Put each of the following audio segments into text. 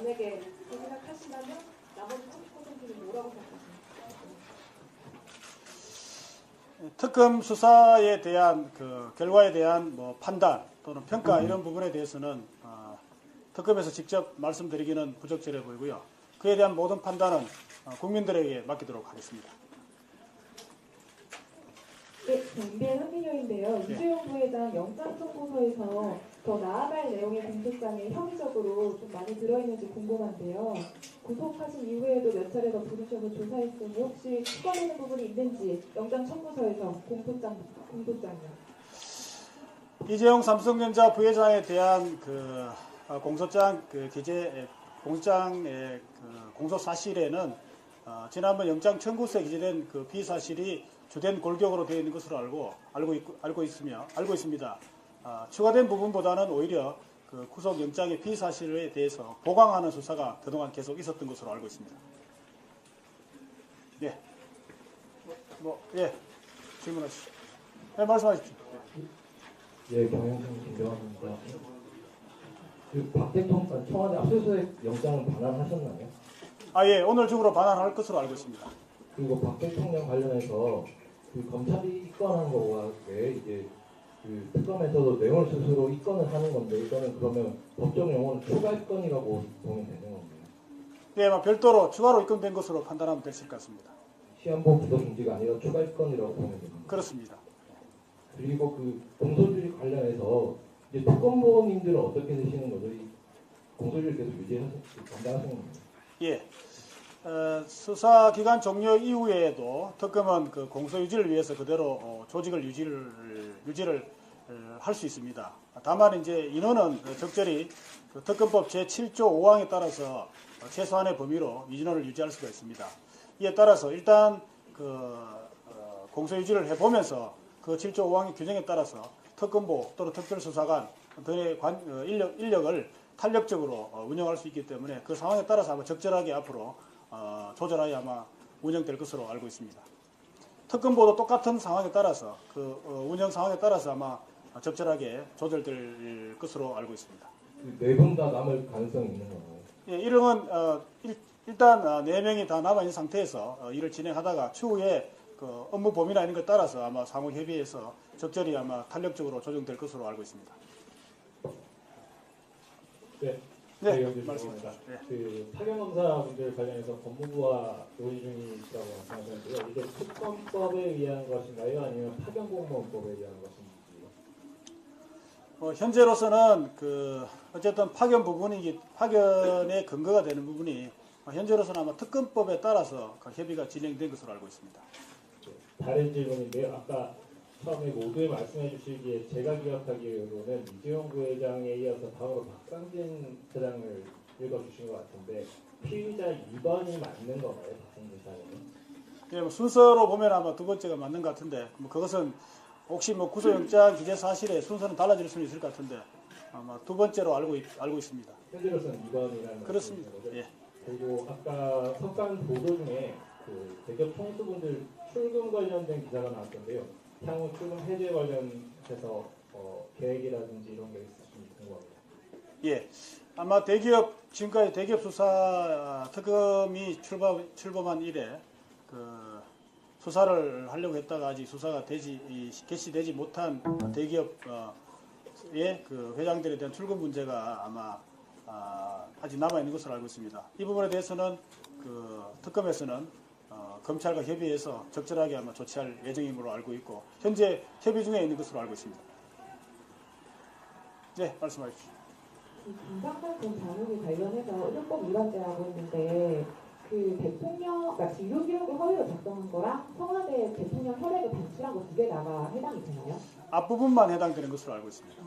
만약에 그 생각하시다면 나머지 30%는 뭐라고 생각하십니까? 특검 수사에 대한 그 결과에 대한 뭐 판단 또는 평가 이런 부분에 대해서는 특검에서 직접 말씀드리기는 부적절해 보이고요. 그에 대한 모든 판단은 국민들에게 맡기도록 하겠습니다. 네, MBN 한민효인데요. 이재용 부회장 영장 청구서에서 더 나아갈 내용의 공소장에 형의적으로 좀 많이 들어있는지 궁금한데요. 구속하신 이후에도 몇 차례 더 부르셔서 조사했으니 혹시 추가되는 부분이 있는지 영장 청구서에서 공소장이요. 이재용 삼성전자 부회장에 대한 그 공소장 공소장의 그 공소 사실에는 지난번 영장 청구서에 기재된 그 피사실이 주된 골격으로 되어 있는 것으로 알고 있습니다. 추가된 부분보다는 오히려 그 구속 영장의 피사실에 대해서 보강하는 수사가 그동안 계속 있었던 것으로 알고 있습니다. 예, 질문하시죠. 네, 말씀하십시오. 예, 경영진 김병환입니다. 그 박대통 청와대 압수수색 영장을 반환하셨나요? 예, 오늘 중으로 반환할 것으로 알고 있습니다. 그리고 박 대통령 관련해서 그 검찰이 입건한 거와 왜 이제 그 특검에서도 내용을 스스로 입건을 하는 건데 이거는 그러면 법적 용어는 추가 입건이라고 보면 되는 건가요? 네, 별도로 추가로 입건된 것으로 판단하면 될 것 같습니다. 시한부 부도 중지가 아니라 추가 입건이라고 보면 됩니다. 그렇습니다. 그리고 그 공소주의 관련해서 이제 특검보님들은 어떻게 되시는 거죠? 이 공소주의 계속 담당하시는 건가요? 예. 수사 기간 종료 이후에도 특검은 그 공소 유지를 위해서 그대로 조직을 유지를 할 수 있습니다. 다만 이제 인원은 적절히 그 특검법 제7조 5항에 따라서 최소한의 범위로 인원을 유지할 수가 있습니다. 이에 따라서 일단 그 공소 유지를 해보면서 그 7조 5항의 규정에 따라서 특검보 또는 특별수사관 등의 인력을 탄력적으로 운영할 수 있기 때문에 그 상황에 따라서 아마 적절하게 앞으로 조절하여 아마 운영될 것으로 알고 있습니다. 특검보도 똑같은 상황에 따라서 그 운영 상황에 따라서 아마 적절하게 조절될 것으로 알고 있습니다. 네 분 다 남을 가능성이 있는 건가요? 예, 일행은 일단 4명이 다 남아 있는 상태에서 일을 진행하다가 추후에 그 업무 범위나 이런 것 따라서 아마 상호 협의해서 적절히 아마 탄력적으로 조정될 것으로 알고 있습니다. 네, 말씀하십시오. 네. 그 파견검사 문제를 관련해서 법무부와 논의 중이시라고 말씀하셨는데요. 이게 특검법에 의한 것인가요? 아니면 파견공무원법에 의한 것인지? 현재로서는 어쨌든 파견의 근거가 되는 부분이 현재로서는 아마 특검법에 따라서 협의가 진행된 것으로 알고 있습니다. 다른 질문인데요. 아까 처음에 모두에 말씀해 주시기에 제가 기억하기로는 이재용 부회장에 이어서 다음으로 박상진 회장을 읽어주신 것 같은데 피의자 2번이 맞는 건가요? 박상진 사장님? 예, 순서로 보면 아마 두 번째가 맞는 것 같은데 그것은 혹시 구속영장 기재 사실에 순서는 달라질 수는 있을 것 같은데 아마 두 번째로 알고 있습니다. 현재로서는 2번이라는 그렇습니다. 거죠? 예. 그리고 아까 석간 보도 중에 그 대기업 총수분들 출금 관련된 기사가 나왔던데요. 향후 출금 해제 관련해서 계획이라든지 이런 게 있으신지 궁금합니다. 예, 아마 지금까지 대기업 수사 특검이 출범한 이래 그 수사를 하려고 했다가 아직 수사가 개시되지 못한 대기업의 그 회장들에 대한 출금 문제가 아마 아직 남아 있는 것으로 알고 있습니다. 이 부분에 대해서는 그 특검에서는 검찰과 협의해서 적절하게 아마 조치할 예정임으로 알고 있고 현재 협의 중에 있는 것으로 알고 있습니다. 네, 말씀하십시오. 김상만 전 장관이 관련해서 의료법 위반죄라고 했는데 그 대통령, 그러니까 진료 기록을 허위로 작성한 거랑 청와대 대통령 혈액을 방출한 거 두 개 다가 해당이 되나요? 앞부분만 해당되는 것으로 알고 있습니다.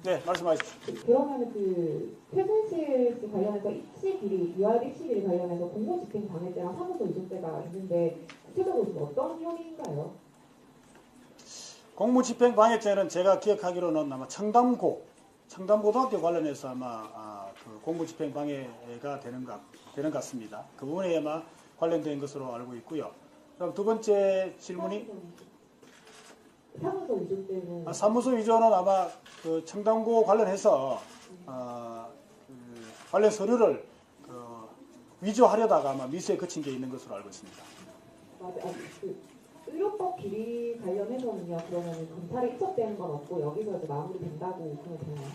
네, 말씀하십시오. 그러면 그 최순실 씨 관련해서 유아일 입시 비리 관련해서 공무집행 방해죄랑 사무소 위조죄가 있는데 구체적으로 좀 어떤 혐의인가요? 공무집행 방해죄는 제가 기억하기로는 아마 청담고등학교 관련해서 아마 그 공무집행 방해가 되는 것 같습니다. 그 부분에 아마 관련된 것으로 알고 있고요. 그럼 두 번째 질문이 사무소 위조죄는 사무소 위조는 아마 그 청담고 관련해서 관련 서류를 위조하려다가 아마 미수에 그친 게 있는 것으로 알고 있습니다. 맞아요. 그 의료법 비리 관련해서는요. 그러면 검찰에 입법되는 건 없고 여기서 이제 마무리된다고 보면 되나요?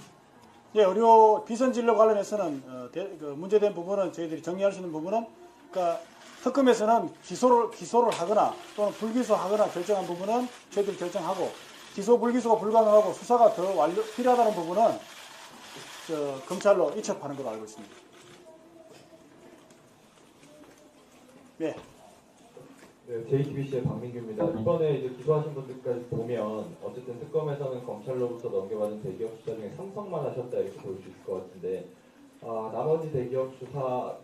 예, 의료 비선 진료 관련해서는 그 문제된 부분은 저희들이 정리할 수 있는 부분은 그러니까 특검에서는 기소를 하거나 또는 불기소하거나 결정한 부분은 저희들이 결정하고 기소 불기소가 불가능하고 수사가 더 필요하다는 부분은 검찰로 이첩하는 걸로 알고 있습니다. 네. 네, JTBC의 박민규입니다. 이번에 이제 기소하신 분들까지 보면 어쨌든 특검에서는 검찰로부터 넘겨받은 대기업 수사 중에 삼성만 하셨다 이렇게 볼 수 있을 것 같은데 나머지 대기업 수사가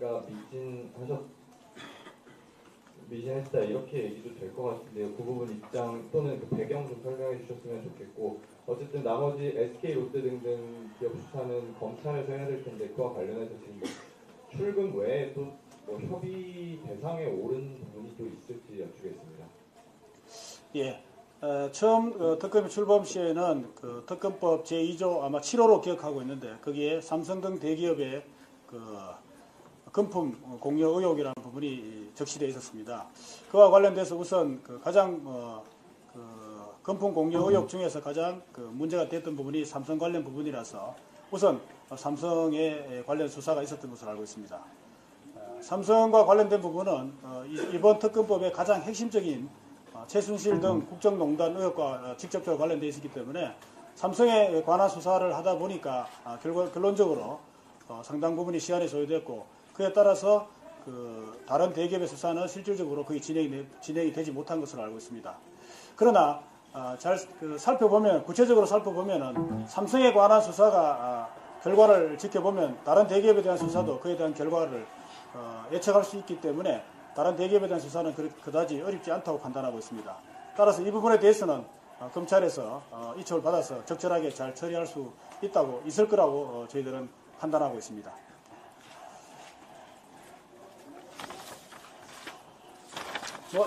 미진했다 이렇게 얘기도 될 것 같은데요. 그 부분 입장 또는 그 배경 좀 설명해 주셨으면 좋겠고 어쨌든 나머지 SK, 롯데 등등 기업 수사는 검찰에서 해야 될 텐데 그와 관련해서 지금 출금 외에 또 뭐 협의 대상에 오른 부분이 또 있을지 여쭈겠습니다. 예. 처음 특검이 출범 시에는 그 특검법 제2조 아마 7호로 기억하고 있는데 거기에 삼성 등 대기업의 그 금품 공여 의혹이라는 부분이 적시되어 있었습니다. 그와 관련돼서 우선 그 가장 그 금품 공여 의혹 중에서 가장 그 문제가 됐던 부분이 삼성 관련 부분이라서 우선 삼성에 관련 수사가 있었던 것으로 알고 있습니다. 삼성과 관련된 부분은 이번 특검법의 가장 핵심적인 최순실 등 국정농단 의혹과 직접적으로 관련되어 있었기 때문에 삼성에 관한 수사를 하다 보니까 결론적으로 상당 부분이 시간이 소요됐고 그에 따라서 그 다른 대기업의 수사는 실질적으로 거의 진행이 되지 못한 것으로 알고 있습니다. 그러나 잘 살펴보면 구체적으로 살펴보면은 삼성에 관한 수사가 결과를 지켜보면 다른 대기업에 대한 수사도 그에 대한 결과를 예측할 수 있기 때문에 다른 대기업에 대한 수사는 그다지 어렵지 않다고 판단하고 있습니다. 따라서 이 부분에 대해서는 검찰에서 이첩을 받아서 적절하게 잘 처리할 수 있을 거라고 저희들은 판단하고 있습니다.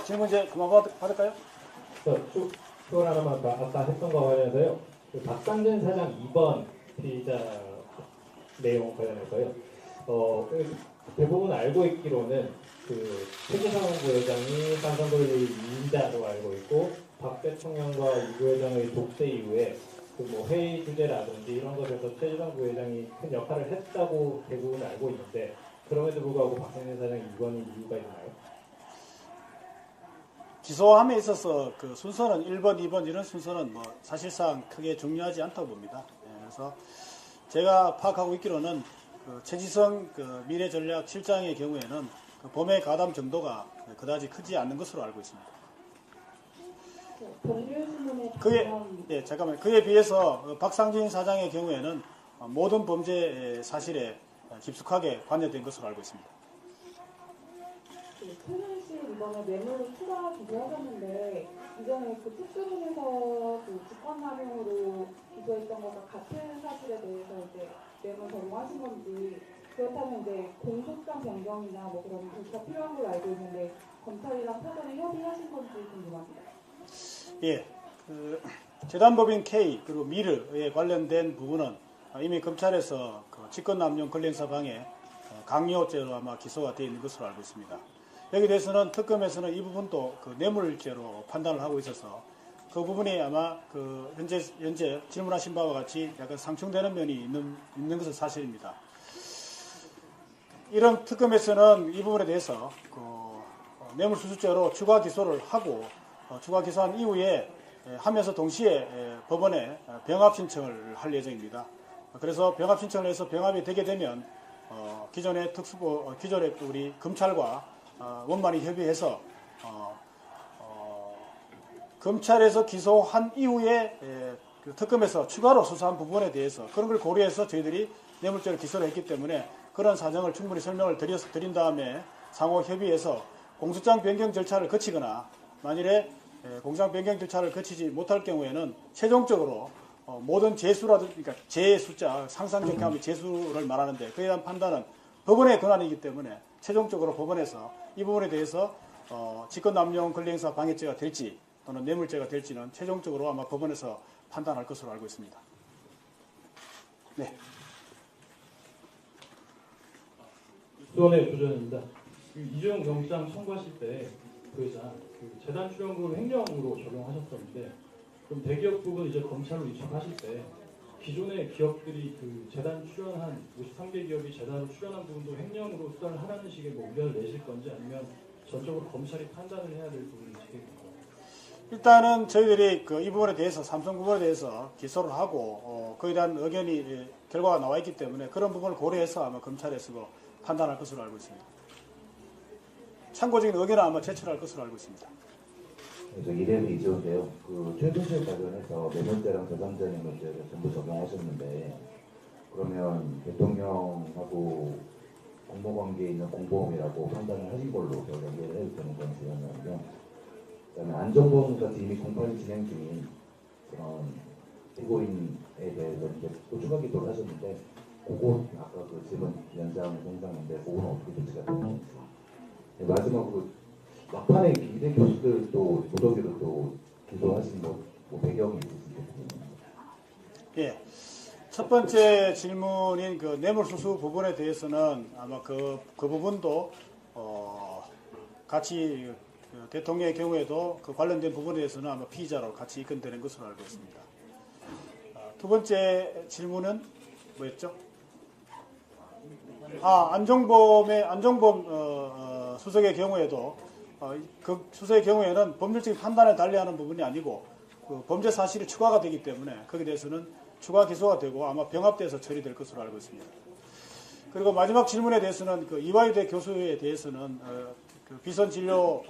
질문 이제 그만 받을까요? 추가 하나만 아까 했던 거 관련해서요. 그 박상진 사장 2번 피의자 내용 관련해서요. 대부분 알고 있기로는 그 최재성 부회장이 삼성그룹의 임자로 알고 있고 박 대통령과 이 부회장의 독대 이후에 그 뭐 회의 주제라든지 이런 것에서 최재성 부회장이 큰 역할을 했다고 대부분 알고 있는데 그럼에도 불구하고 박상진 사장이 2번인 이유가 있나요? 기소함에 있어서 그 순서는 1번, 2번 이런 순서는 뭐 사실상 크게 중요하지 않다고 봅니다. 그래서 제가 파악하고 있기로는 그 최지성 그 미래전략실장의 경우에는 그 범행 가담 정도가 그다지 크지 않는 것으로 알고 있습니다. 그에 비해서 박상진 사장의 경우에는 모든 범죄 사실에 깊숙하게 관여된 것으로 알고 있습니다. 최순실 이번에 뇌물 추가 기소하셨는데 이전에 그 특수본에서 그 직권남용으로 기소했던 것과 같은 사실에 대해서 이제 뇌물 적용하신 건지 그렇다면 이제 공소장 변경이나 뭐 그런 조치가 필요한 걸로 알고 있는데 검찰이랑 사전에 협의하신 건지 궁금합니다. 예, 그 재단법인 K 그리고 미르에 관련된 부분은 이미 검찰에서 그 직권남용 권리행사방해 강요죄로 아마 기소가 되어 있는 것으로 알고 있습니다. 여기에 대해서는 특검에서는 이 부분도 그 뇌물죄로 판단을 하고 있어서 그 부분이 아마 그 현재 질문하신 바와 같이 약간 상충되는 면이 있는 것은 사실입니다. 이런 특검에서는 이 부분에 대해서 그 뇌물수수죄로 추가 기소를 하고 추가 기소한 이후에 하면서 동시에 법원에 병합 신청을 할 예정입니다. 그래서 병합 신청을 해서 병합이 되게 되면 기존의 기존의 우리 검찰과 원만히 협의해서 검찰에서 기소한 이후에 그 특검에서 추가로 수사한 부분에 대해서 그런 걸 고려해서 저희들이 뇌물죄로 기소를 했기 때문에 그런 사정을 충분히 설명을 드린 다음에 상호 협의해서 공소장 변경 절차를 거치거나 만일에 공소장 변경 절차를 거치지 못할 경우에는 최종적으로 모든 재수라든지 그러니까 재 숫자 상상적인 하면 재수를 말하는데 그에 대한 판단은 법원의 권한이기 때문에 최종적으로 법원에서 이 부분에 대해서 직권남용 권리행사 방해죄가 될지 또는 뇌물죄가 될지는 최종적으로 아마 법원에서 판단할 것으로 알고 있습니다. 네. 수원의 부전입니다. 그 이재용 영장 청구하실 때 부회장 그 재단 출연금 횡령으로 적용하셨었는데 그럼 대기업 부분 이제 검찰로 이첩하실 때 기존의 기업들이 그 재단 출연한 53개 기업이 재단으로 출연한 부분도 횡령으로 수사를 하라는 식의 뭐 의견을 내실 건지 아니면 전적으로 검찰이 판단을 해야 될 부분인지. 일단은 저희들이 이 부분에 대해서 삼성 부분에 대해서 기소를 하고 거기에 대한 의견이 결과가 나와 있기 때문에 그런 부분을 고려해서 아마 검찰에서 판단할 것으로 알고 있습니다. 참고적인 의견을 아마 제출할 것으로 알고 있습니다. 그래서 이래는 이제인데요. 그 최순실 관련해서 뇌물죄랑 제3자의 문제를 전부 적용하셨는데 그러면 대통령하고 공모관계에 있는 공범이라고 판단을 하신 걸로 저희가 이해를 해도 되는 건지 아니면 그다음에 안정범 같이 이미 공판이 진행 중인 그런 피고인에 대해서 이제 또 추가 기소를 하셨는데 그거 아까 그 질문 연장 공장인데 그거는 어떻게 조치가 되는지 마지막으로 막판에 이대 교수들도 무더기로 또 기소하신 뭐 배경이 있으신지. 예. 첫 번째 질문인 그 뇌물수수 부분에 대해서는 아마 그 부분도 같이 대통령의 경우에도 그 관련된 부분에 대해서는 아마 피의자로 같이 입건되는 것으로 알고 있습니다. 두 번째 질문은 뭐였죠? 안정범 수석의 경우에도 그 수석의 경우에는 법률적인 판단에 달리하는 부분이 아니고 그 범죄 사실이 추가가 되기 때문에 거기에 대해서는 추가 기소가 되고 아마 병합돼서 처리될 것으로 알고 있습니다. 그리고 마지막 질문에 대해서는 그 이화여대 교수에 대해서는 그 비선 진료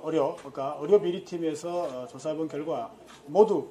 의료 그러니까 의료 비리팀에서 조사해본 결과 모두